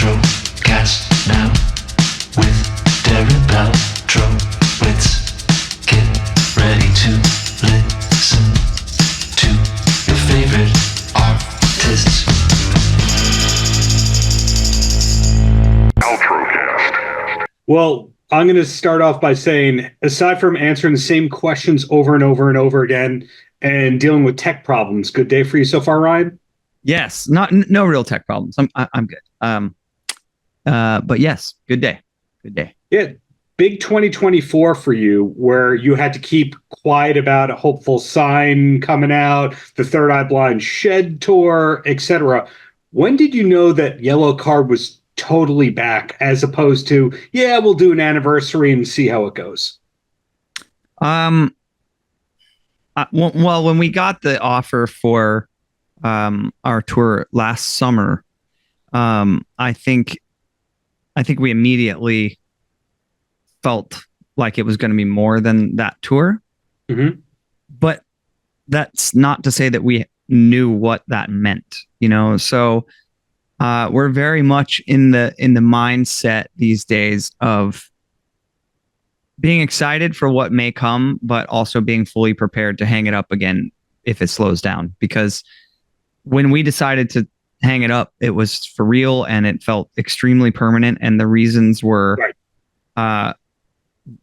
Paltrocast now with Darren Paltrowitz. Get ready to listen to your favorite artists. Paltrocast. Well, I'm going to start off by saying, aside from answering the same questions over and over and over again and dealing with tech problems, good day for you so far, Ryan? Yes, no real tech problems. I'm good. But yes, good day. Good day. Yeah, big 2024 for you, where you had to keep quiet about a hopeful sign coming out, the Third Eye Blind Shed tour, etc. When did you know that Yellowcard was totally back, as opposed to, yeah, we'll do an anniversary and see how it goes? Well, when we got the offer for our tour last summer, I think we immediately felt like it was going to be more than that tour. Mm-hmm. But that's not to say that we knew what that meant, you know. So we're very much in the mindset these days of being excited for what may come, but also being fully prepared to hang it up again if it slows down. Because when we decided to hang it up, it was for real and it felt extremely permanent, and the reasons were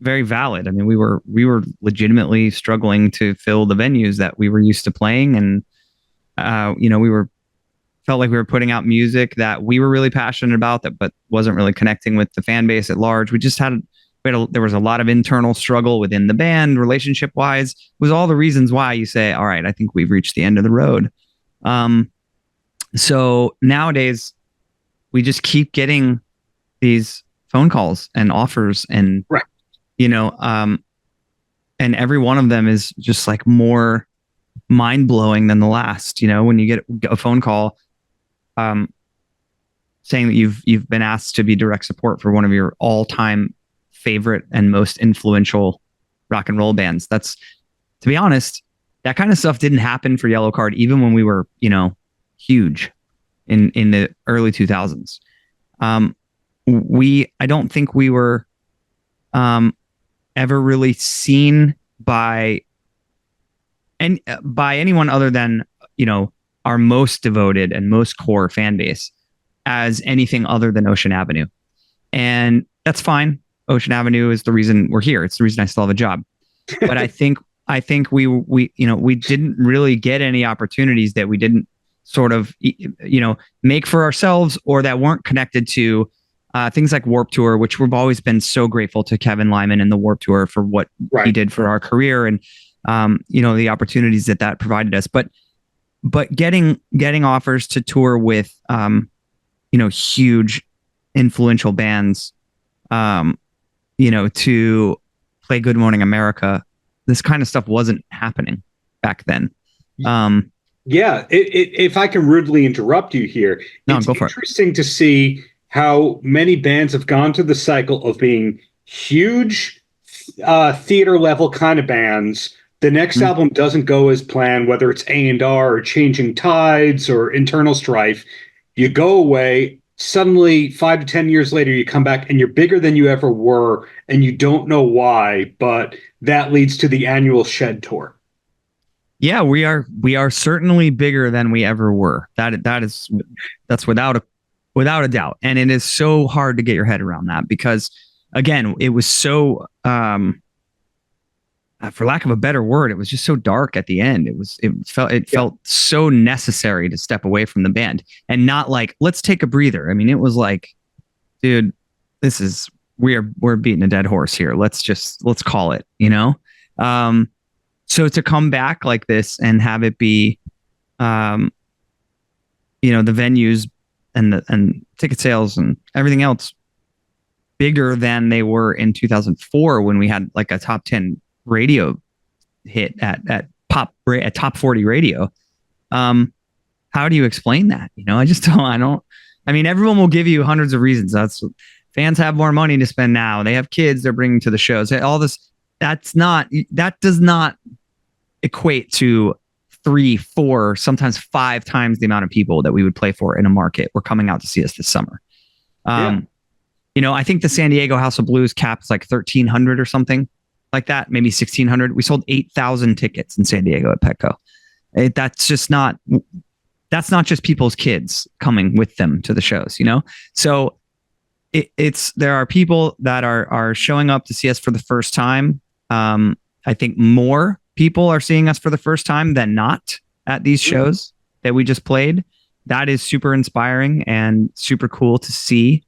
very valid. I mean, we were legitimately struggling to fill the venues that we were used to playing, and we felt like we were putting out music that we were really passionate about, but wasn't really connecting with the fan base at large. There was a lot of internal struggle within the band, relationship wise. It was all the reasons why you say, all right, I think we've reached the end of the road. So nowadays we just keep getting these phone calls and offers, and, and every one of them is just like more mind blowing than the last. You know, when you get a phone call, saying that you've been asked to be direct support for one of your all time favorite and most influential rock and roll bands. That's, to be honest, that kind of stuff didn't happen for Yellowcard, even when we were, huge in the early 2000s. I don't think we were ever really seen by anyone other than, our most devoted and most core fan base as anything other than Ocean Avenue. And that's fine. Ocean Avenue is the reason we're here. It's the reason I still have a job. But I think we didn't really get any opportunities that we didn't sort of, make for ourselves, or that weren't connected to things like Warped Tour, which we've always been so grateful to Kevin Lyman and the Warped Tour for what he did for our career, and the opportunities that provided us. But getting offers to tour with huge influential bands, to play Good Morning America, this kind of stuff wasn't happening back then. If I can rudely interrupt you here, it's interesting to see how many bands have gone through the cycle of being huge theater level kind of bands. The next album doesn't go as planned, whether it's A&R or Changing Tides or Internal Strife. You go away. Suddenly, 5 to 10 years later, you come back and you're bigger than you ever were, and you don't know why, but that leads to the annual Shed tour. Yeah, we are certainly bigger than we ever were. That's without a doubt. And it is so hard to get your head around that, because again, it was so for lack of a better word, it was just so dark at the end. It felt so necessary to step away from the band, and not like, let's take a breather. I mean, it was like, dude, we're beating a dead horse here. Let's call it, so to come back like this and have it be, the venues and ticket sales and everything else bigger than they were in 2004, when we had like a top 10 radio hit at top 40 radio. How do you explain that? I mean, everyone will give you hundreds of reasons. Fans have more money to spend now. They have kids they're bringing to the shows. All this, that does not equate to 3, 4, sometimes 5 times the amount of people that we would play for in a market were coming out to see us this summer. I think the San Diego House of Blues caps like 1,300 or something like that, maybe 1,600. We sold 8,000 tickets in San Diego at Petco. That's not just people's kids coming with them to the shows, So there are people that are showing up to see us for the first time. I think more people are seeing us for the first time than not at these shows that we just played. That is super inspiring and super cool to see,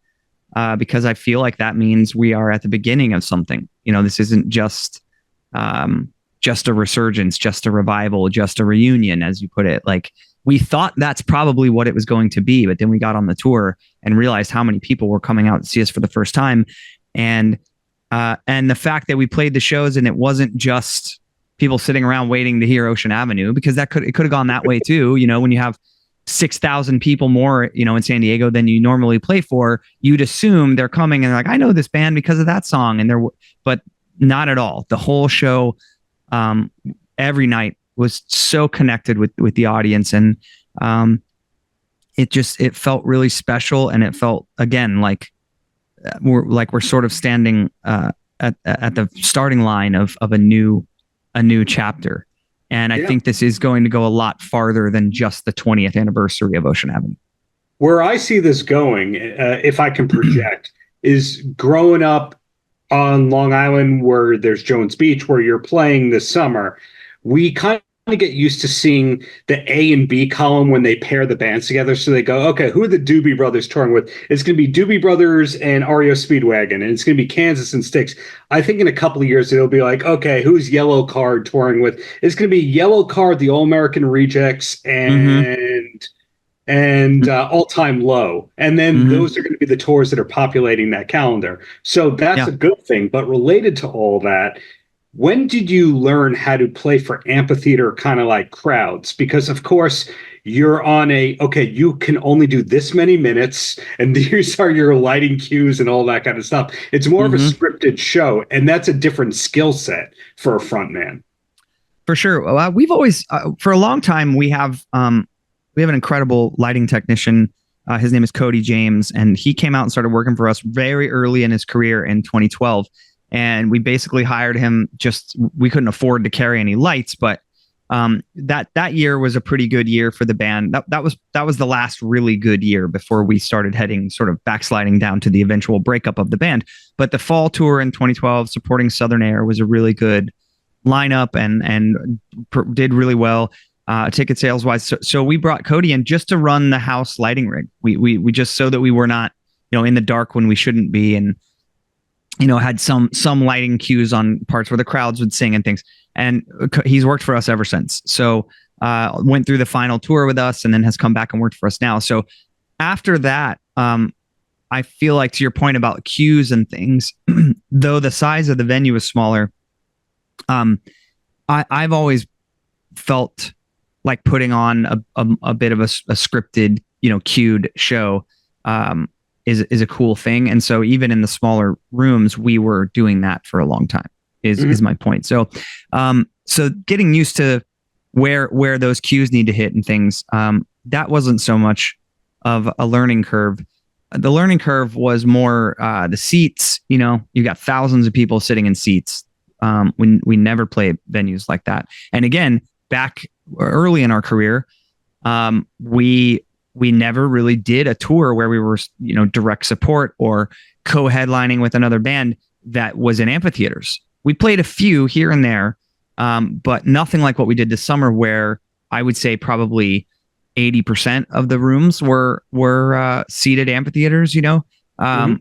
because I feel like that means we are at the beginning of something. This isn't just a resurgence, just a revival, just a reunion, as you put it. Like, we thought that's probably what it was going to be, but then we got on the tour and realized how many people were coming out to see us for the first time. And the fact that we played the shows and it wasn't just people sitting around waiting to hear Ocean Avenue, because it could have gone that way too. When you have 6,000 people more, in San Diego than you normally play for, you'd assume they're coming and like, I know this band because of that song. But not at all. The whole show, every night, was so connected with the audience, and it felt really special, and it felt, again, like we're sort of standing at the starting line of a new chapter. And I think this is going to go a lot farther than just the 20th anniversary of Ocean Avenue. Where I see this going, if I can project, is growing up on Long Island, where there's Jones Beach, where you're playing this summer. We kind of get used to seeing the A and B column when they pair the bands together. So they go, okay, who are the Doobie Brothers touring with? It's going to be Doobie Brothers and REO Speedwagon, and it's going to be Kansas and Styx. I think in a couple of years, it'll be like, okay, who's Yellowcard touring with? It's going to be Yellowcard, the All American Rejects, and All Time Low. And then those are going to be the tours that are populating that calendar. So that's a good thing. But related to all that, when did you learn how to play for amphitheater kind of like crowds? Because, of course, you're on you can only do this many minutes, and these are your lighting cues and all that kind of stuff. It's more of a scripted show, and that's a different skill set for a front man. For sure. We've always, for a long time, we have an incredible lighting technician. His name is Cody James, and he came out and started working for us very early in his career in 2012. And we basically hired him. We couldn't afford to carry any lights, but that year was a pretty good year for the band. That was the last really good year before we started heading sort of backsliding down to the eventual breakup of the band. But the fall tour in 2012, supporting Southern Air, was a really good lineup and did really well ticket sales wise. So we brought Cody in just to run the house lighting rig. We just, so that we were not in the dark when we shouldn't be, and had some lighting cues on parts where the crowds would sing and things. And he's worked for us ever since. So went through the final tour with us and then has come back and worked for us now. So after that, I feel like, to your point about cues and things, though the size of the venue is smaller, I've always felt like putting on a bit of a scripted, cued show is a cool thing. And so even in the smaller rooms, we were doing that for a long time is my point. So getting used to where those cues need to hit and things, that wasn't so much of a learning curve. The learning curve was more the seats. You got thousands of people sitting in seats. When we never play venues like that. And again, back early in our career, we never really did a tour where we were, direct support or co-headlining with another band that was in amphitheaters. We played a few here and there, but nothing like what we did this summer, where I would say probably 80% of the rooms were seated amphitheaters,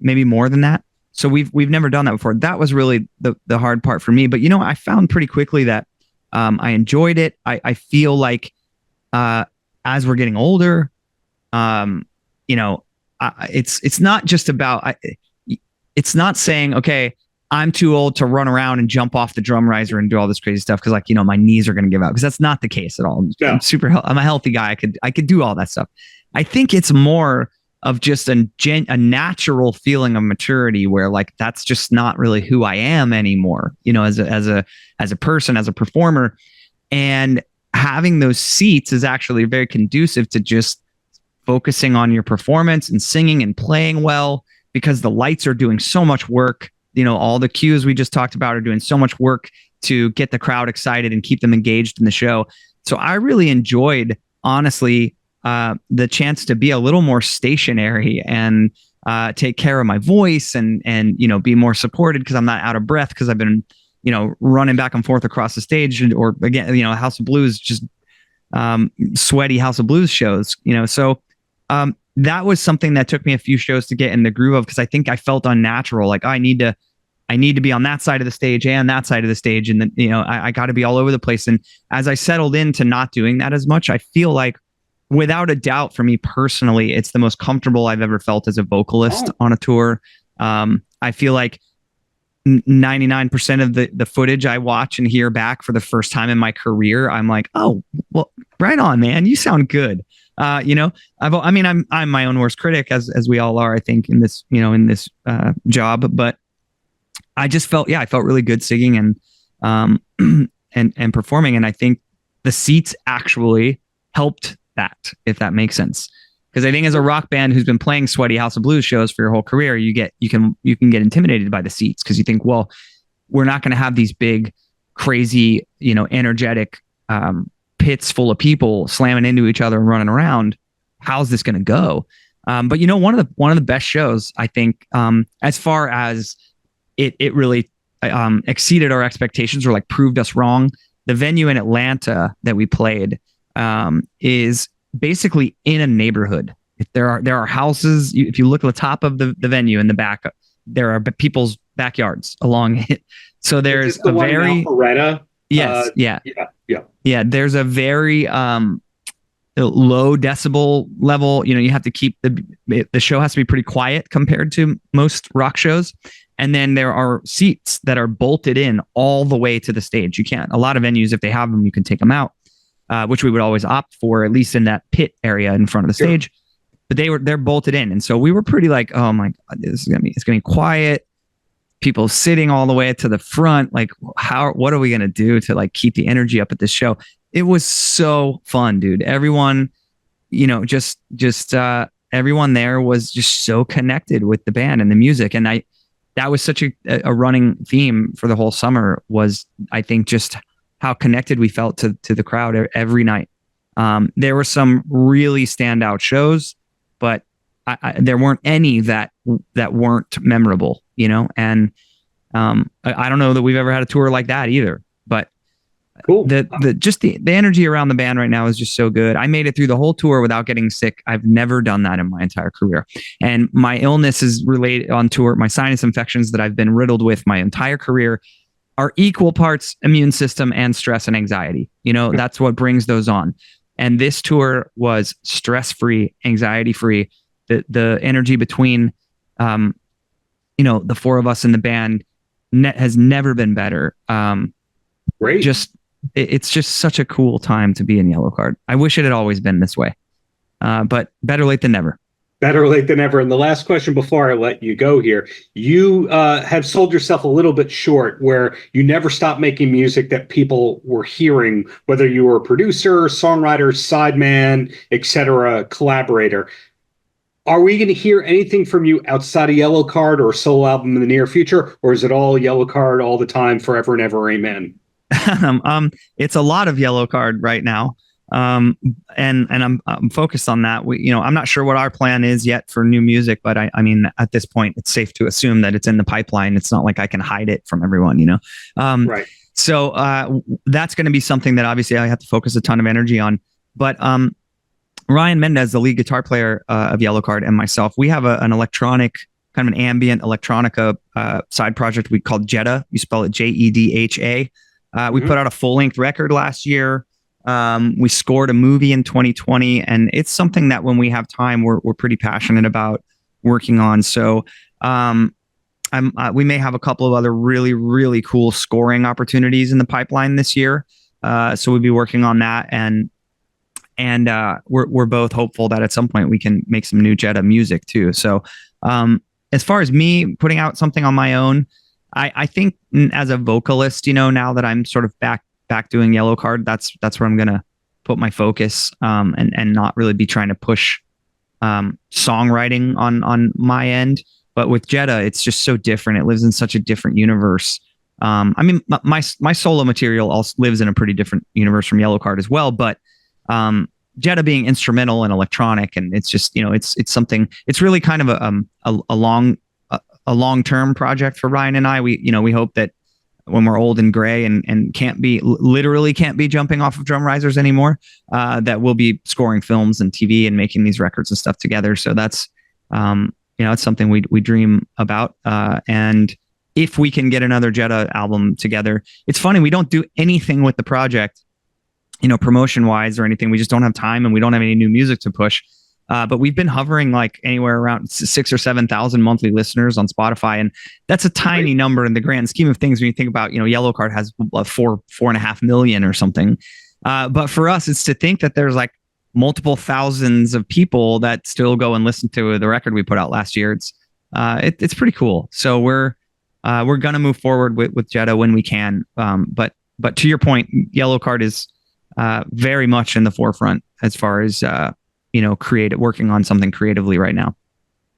maybe more than that. So we've never done that before. That was really the hard part for me. But, I found pretty quickly that I enjoyed it. I feel like as we're getting older, it's not just about, it's not saying, okay, I'm too old to run around and jump off the drum riser and do all this crazy stuff because my knees are going to give out, because that's not the case at all. Yeah. I'm a healthy guy. I could do all that stuff. I think it's more of just a natural feeling of maturity where that's just not really who I am anymore, as a person, as a performer. And having those seats is actually very conducive to just focusing on your performance and singing and playing well, because the lights are doing so much work. All the cues we just talked about are doing so much work to get the crowd excited and keep them engaged in the show. So I really enjoyed, honestly, the chance to be a little more stationary and take care of my voice and be more supported, because I'm not out of breath because I've been running back and forth across the stage, or again, House of Blues, just sweaty House of Blues shows. So that was something that took me a few shows to get in the groove of, because I think I felt unnatural. Like, I need to be on that side of the stage and that side of the stage, and then I got to be all over the place. And as I settled into not doing that as much, I feel like, without a doubt, for me personally, it's the most comfortable I've ever felt as a vocalist on a tour. I feel like 99% of the footage I watch and hear back for the first time in my career, I'm like, oh, well, right on, man, you sound good. I'm my own worst critic, as we all are, I think, in this job. But I just felt really good singing and performing. And I think the seats actually helped that, if that makes sense. Because I think as a rock band who's been playing sweaty House of Blues shows for your whole career, you can get intimidated by the seats, because you think, well, we're not going to have these big, crazy, energetic pits full of people slamming into each other and running around. How's this going to go? But one of the best shows, I think, as far as it really exceeded our expectations, or like proved us wrong. The venue in Atlanta that we played is basically in a neighborhood. There are houses. If you look at the top of the venue in the back, there are people's backyards along it. So there's a very Alpharetta. Yes, yeah. There's a very low decibel level. You have to keep the show has to be pretty quiet compared to most rock shows. And then there are seats that are bolted in all the way to the stage. You can't. A lot of venues, if they have them, you can take them out, which we would always opt for, at least in that pit area in front of the stage. But they're bolted in, and so we were pretty like, oh my God, it's gonna be quiet. People sitting all the way to the front. Like, what are we gonna do to like keep the energy up at this show? It was so fun, dude. Everyone, everyone there was just so connected with the band and the music, and that was such a running theme for the whole summer, was, I think, just how connected we felt to the crowd every night. There were some really standout shows, but there weren't any that weren't memorable, and I don't know that we've ever had a tour like that either. But cool. The energy around the band right now is just so good. I made it through the whole tour without getting sick. I've never done that in my entire career. And my illness is related on tour. My sinus infections that I've been riddled with my entire career are equal parts immune system and stress and anxiety. That's what brings those on. And this tour was stress-free, anxiety-free. The energy between, the four of us in the band has never been better. Great. It's just such a cool time to be in Yellowcard. I wish it had always been this way, but better late than never. Better late than never. And the last question before I let you go here, you have sold yourself a little bit short, where you never stopped making music that people were hearing, whether you were a producer, songwriter, sideman, etc., collaborator. Are we going to hear anything from you outside of Yellowcard or a solo album in the near future, or is it all Yellowcard all the time, forever and ever, amen? It's a lot of Yellowcard right now. And I'm focused on that. I'm not sure what our plan is yet for new music, but I mean, at this point, it's safe to assume that it's in the pipeline. It's not like I can hide it from everyone, Right. So that's going to be something that obviously I have to focus a ton of energy on. But Ryan Mendez, the lead guitar player of Yellowcard, and myself, we have an electronic, kind of an ambient electronica side project we called Jeddah. You spell it Jedha. We put out a full-length record last year. We scored a movie in 2020, and it's something that when we have time, we're pretty passionate about working on. So we may have a couple of other really, really cool scoring opportunities in the pipeline this year. So we'll be working on that, and we're both hopeful that at some point we can make some new Jeddah music too. So as far as me putting out something on my own, I think as a vocalist, now that I'm sort of back doing Yellowcard, that's where I'm gonna put my focus, and not really be trying to push songwriting on my end. But with Jeddah, it's just so different. It lives in such a different universe. I mean, my solo material also lives in a pretty different universe from Yellowcard as well. But Jeddah being instrumental and electronic, and it's just, you know, it's something. It's really kind of a long-term project for Ryan and I. We hope that when we're old and gray and literally can't be jumping off of drum risers anymore, that we'll be scoring films and TV and making these records and stuff together. So that's, it's something we dream about. And if we can get another Jeddah album together, it's funny, we don't do anything with the project, promotion wise or anything. We just don't have time, and we don't have any new music to push. But we've been hovering like anywhere around 6,000 or 7,000 monthly listeners on Spotify. And that's a tiny number in the grand scheme of things when you think about, Yellowcard has 4.5 million or something. But for us, it's to think that there's like multiple thousands of people that still go and listen to the record we put out last year. It's pretty cool. So we're going to move forward with Jeddah when we can. But to your point, Yellowcard is very much in the forefront as far as, working on something creatively right now.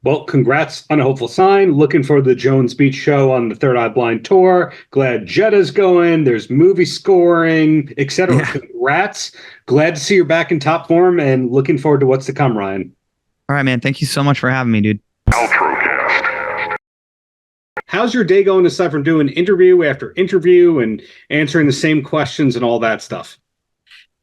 Well, congrats on A Hopeful Sign. Looking for the Jones Beach show on the Third Eye Blind tour. Glad Jeddah's going. There's movie scoring, etc. Yeah. Congrats. Glad to see you're back in top form, and looking forward to what's to come, Ryan. All right, man. Thank you so much for having me, dude. Paltrocast. How's your day going aside from doing interview after interview and answering the same questions and all that stuff?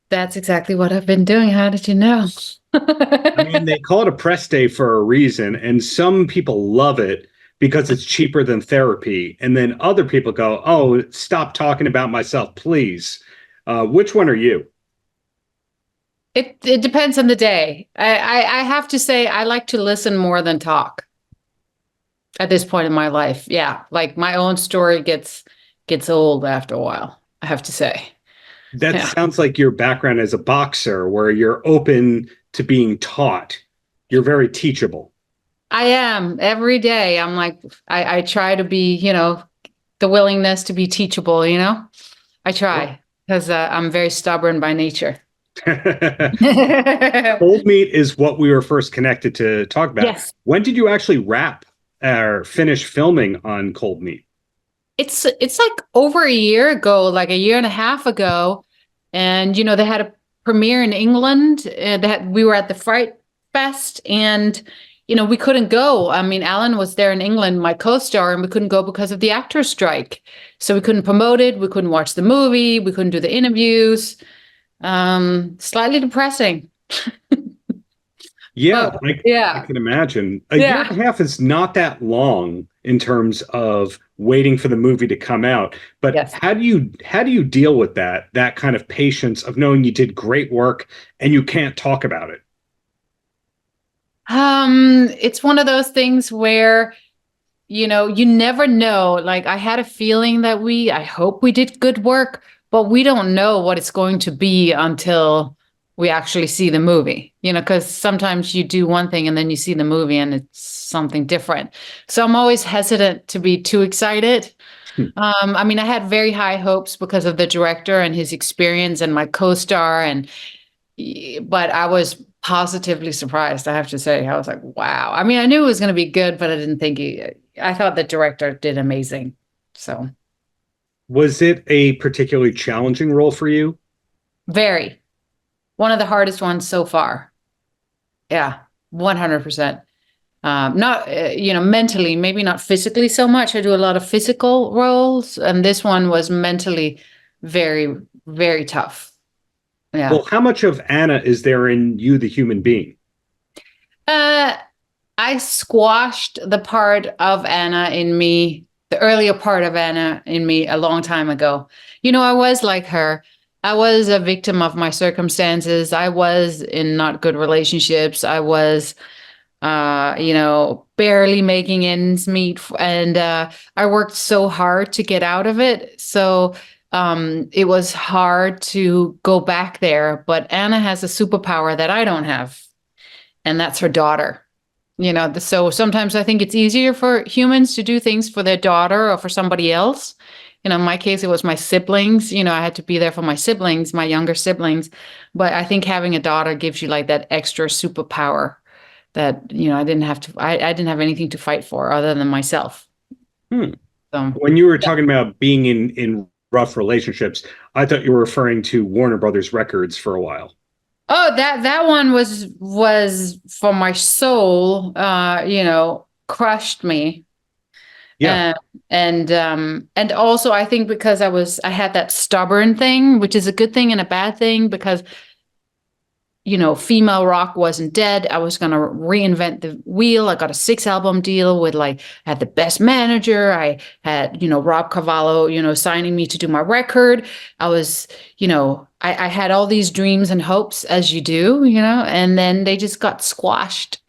That's exactly what I've been doing. How did you know? I mean, they call it a press day for a reason, and some people love it because it's cheaper than therapy. And then other people go, oh, stop talking about myself, please. Which one are you? It depends on the day. I have to say I like to listen more than talk at this point in my life. Yeah, like my own story gets old after a while, I have to say. That sounds like your background as a boxer, where you're open to being taught. You're very teachable. I am. Every day I'm like, I try to be, the willingness to be teachable, I try because I'm very stubborn by nature. Cold Meat is what we were first connected to talk about. Yes. When did you actually wrap or finish filming on Cold Meat? It's like over a year ago, like a year and a half ago. And, they had a premiere in England that we were at the Fright Fest, and, we couldn't go. I mean, Alan was there in England, my co-star, and we couldn't go because of the actors' strike. So we couldn't promote it. We couldn't watch the movie. We couldn't do the interviews. Slightly depressing. Yeah, I can imagine. A year and a half is not that long in terms of waiting for the movie to come out. But how do you deal with that kind of patience of knowing you did great work and you can't talk about it? It's one of those things where, you never know. Like, I had a feeling that I hope we did good work, but we don't know what it's going to be until we actually see the movie, because sometimes you do one thing and then you see the movie and it's something different. So I'm always hesitant to be too excited. I mean, I had very high hopes because of the director and his experience and my co-star, but I was positively surprised, I have to say. I was like, wow. I mean, I knew it was going to be good, but I didn't think I thought the director did amazing. So. Was it a particularly challenging role for you? Very. One of the hardest ones so far. Yeah, 100%. Not, mentally, maybe not physically so much. I do a lot of physical roles, and this one was mentally very, very tough. Yeah. Well, how much of Anna is there in you, the human being? I squashed the part of Anna in me, the earlier part of Anna in me a long time ago. I was like her. I was a victim of my circumstances. I was in not good relationships. I was, barely making ends meet. And I worked so hard to get out of it. So it was hard to go back there. But Anna has a superpower that I don't have. And that's her daughter. So sometimes I think it's easier for humans to do things for their daughter or for somebody else. In my case, it was my siblings. I had to be there for my siblings, my younger siblings. But I think having a daughter gives you like that extra superpower that, I didn't have to, I didn't have anything to fight for other than myself. So, when you were talking about being in rough relationships, I thought you were referring to Warner Brothers Records for a while. oh, that one was for my soul, crushed me. Yeah. And also I think because I had that stubborn thing, which is a good thing and a bad thing, because female rock wasn't dead. I was going to reinvent the wheel. I got a 6-album deal with I had the best manager. I had, Rob Cavallo, signing me to do my record. I was, I had all these dreams and hopes, as you do, and then they just got squashed.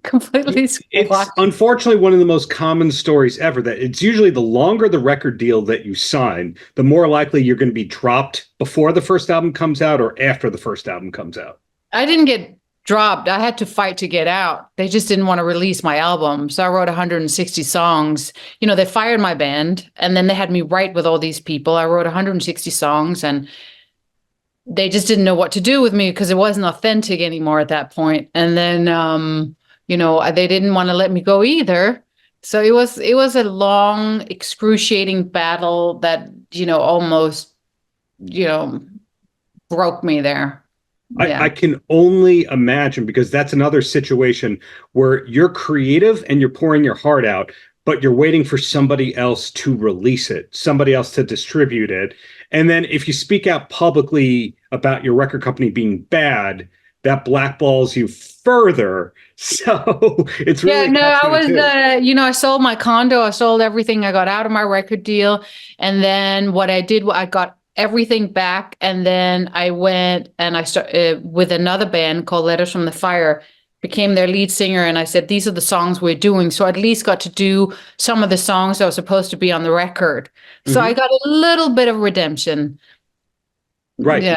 Completely squashed. It's unfortunately one of the most common stories ever, that it's usually the longer the record deal that you sign, the more likely you're going to be dropped before the first album comes out or after the first album comes out. I didn't get dropped. I had to fight to get out. They just didn't want to release my album. So I wrote 160 songs. They fired my band, and then they had me write with all these people. I wrote 160 songs, and they just didn't know what to do with me because it wasn't authentic anymore at that point. And then, they didn't want to let me go either. So it was a long, excruciating battle that, almost, broke me there. Yeah. I can only imagine, because that's another situation where you're creative and you're pouring your heart out, but you're waiting for somebody else to release it, somebody else to distribute it. And then if you speak out publicly about your record company being bad, that blackballs you further. So it's really I was I sold my condo, I sold everything, I got out of my record deal, and then what I did, I got everything back, and then I went and I started with another band called Letters from the Fire, became their lead singer, and I said, these are the songs we're doing. So I at least got to do some of the songs that were supposed to be on the record. So I got a little bit of redemption. Right. Yeah.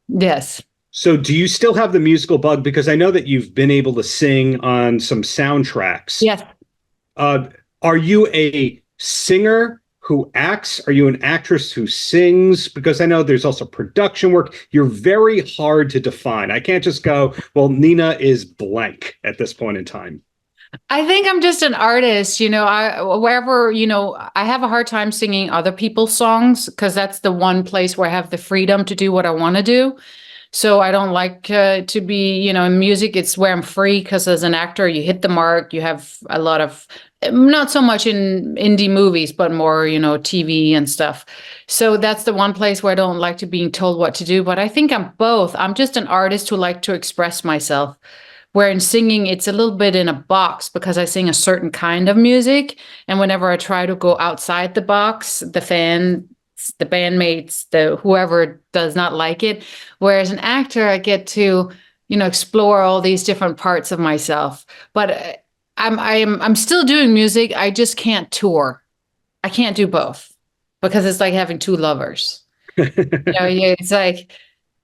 Yes. So do you still have the musical bug? Because I know that you've been able to sing on some soundtracks. Yes. Are you a singer who acts? Are you an actress who sings? Because I know there's also production work. You're very hard to define. I can't just go, well, Nina is blank at this point in time. I think I'm just an artist, I have a hard time singing other people's songs because that's the one place where I have the freedom to do what I want to do. So I don't like to be, in music, it's where I'm free, because as an actor, you hit the mark. You have a lot of, not so much in indie movies, but more, TV and stuff. So that's the one place where I don't like to being told what to do. But I think I'm both. I'm just an artist who like to express myself. Where in singing, it's a little bit in a box because I sing a certain kind of music. And whenever I try to go outside the box, the bandmates, whoever does not like it. Whereas an actor, I get to, explore all these different parts of myself. But I'm still doing music. I just can't tour. I can't do both because it's like having two lovers. It's like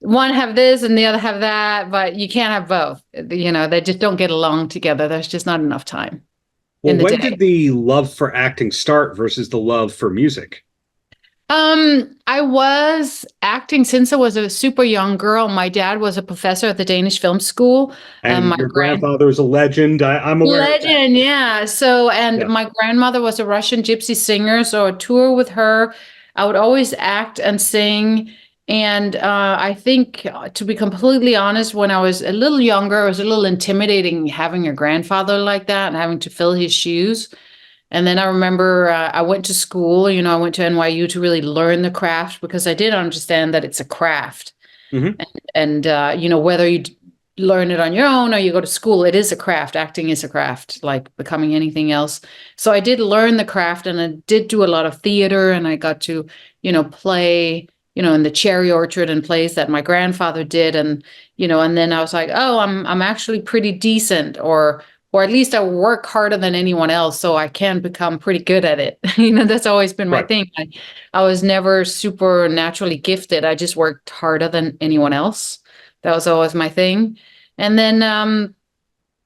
one have this and the other have that, but you can't have both. They just don't get along together. There's just not enough time. Well, when did the love for acting start versus the love for music? I was acting since I was a super young girl. My dad was a professor at the Danish Film School. And your grandfather was a legend. I'm aware of that. Yeah. So, my grandmother was a Russian gypsy singer. So a tour with her, I would always act and sing. And I think, to be completely honest, when I was a little younger, it was a little intimidating having a grandfather like that and having to fill his shoes. And then I remember I went to school, I went to NYU to really learn the craft because I did understand that it's a craft. Mm-hmm. And whether you learn it on your own or you go to school, it is a craft. Acting is a craft, like becoming anything else. So I did learn the craft, and I did do a lot of theater, and I got to, play, in the cherry orchard and plays that my grandfather did. And, and then I was like, oh, I'm actually pretty decent, or at least I work harder than anyone else, so I can become pretty good at it. That's always been my thing. I was never super naturally gifted. I just worked harder than anyone else. That was always my thing. And then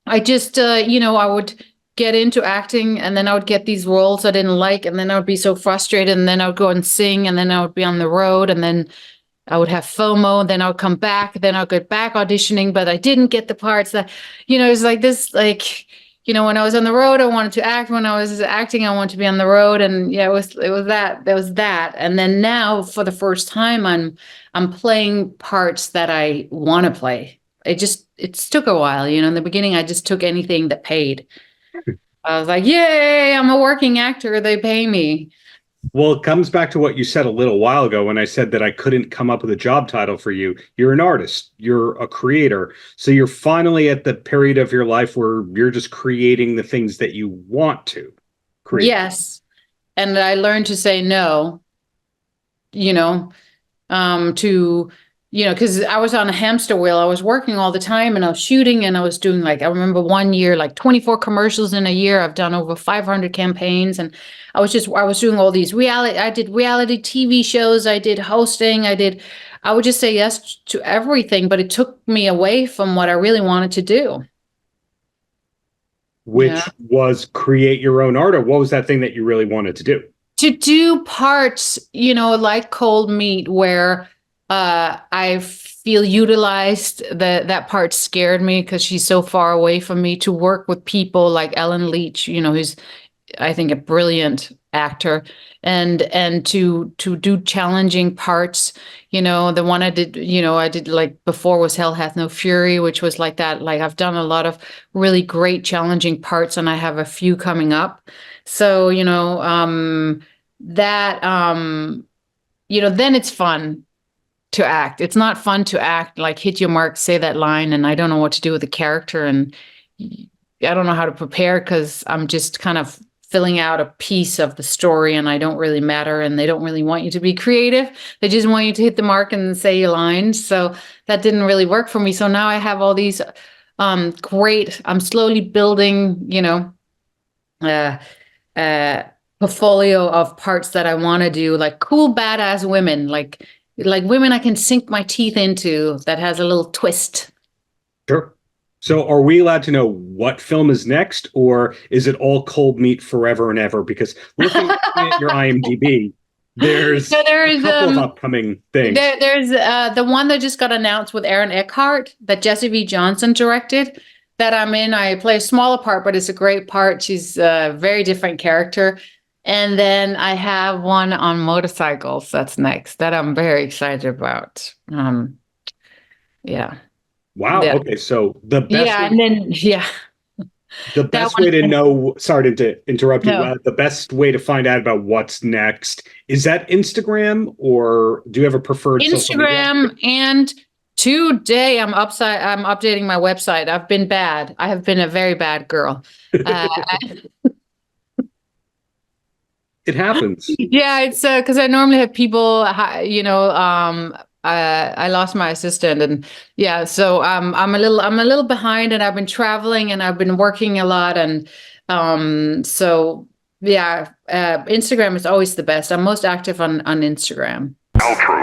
I just, I would get into acting, and then I would get these roles I didn't like, and then I would be so frustrated, and then I would go and sing, and then I would be on the road, and then I would have FOMO, then I would come back, then I'll get back auditioning, but I didn't get the parts that, it's like this, like, when I was on the road, I wanted to act. When I was acting, I wanted to be on the road. And yeah, it was that. And then now for the first time, I'm playing parts that I want to play. It took a while, in the beginning, I just took anything that paid. I was like, yay, I'm a working actor. They pay me. Well, it comes back to what you said a little while ago when I said that I couldn't come up with a job title for you. You're an artist. You're a creator. So you're finally at the period of your life where you're just creating the things that you want to create. Yes. And I learned to say no, because I was on a hamster wheel. I was working all the time and I was shooting and I was doing I remember one year, 24 commercials in a year. I've done over 500 campaigns and I was doing all these I did reality TV shows. I did hosting. I would just say yes to everything, but it took me away from what I really wanted to do. Which was create your own art, or what was that thing that you really wanted to do? To do parts, like Cold Meat, where I feel utilized. That part scared me because she's so far away from me. To work with people like Ellen Leach, who's, I think, a brilliant actor, and to do challenging parts. The one I did before was Hell Hath No Fury, which was like that. I've done a lot of really great challenging parts, and I have a few coming up. So then it's fun to act. It's not fun to act hit your mark, say that line, and I don't know what to do with the character, and I don't know how to prepare because I'm just kind of filling out a piece of the story and I don't really matter, and they don't really want you to be creative. They just want you to hit the mark and say your lines. So that didn't really work for me. So now I have all these I'm slowly building, portfolio of parts that I want to do, cool badass women, like women I can sink my teeth into that has a little twist. Sure. So are we allowed to know what film is next, or is it all Cold Meat forever and ever? Because looking at your IMDb, there's a couple of upcoming things. There's the one that just got announced with Aaron Eckhart that Jesse V. Johnson directed that I'm in. I play a smaller part, but it's a great part. She's a very different character. And then I have one on motorcycles that's next that I'm very excited about. Yeah. Wow. Yeah. Okay. So the best. Yeah. And then, yeah. The best way to know, sorry to interrupt you, the best way to find out about what's next, is that Instagram, or do you have a preferred Instagram? And today I'm updating my website. I've been bad. I have been a very bad girl. It happens. Yeah, it's because I normally have people, I lost my assistant, and yeah, so I'm a little behind, and I've been traveling and I've been working a lot, and Instagram is always the best. I'm most active on Instagram. Paltrow.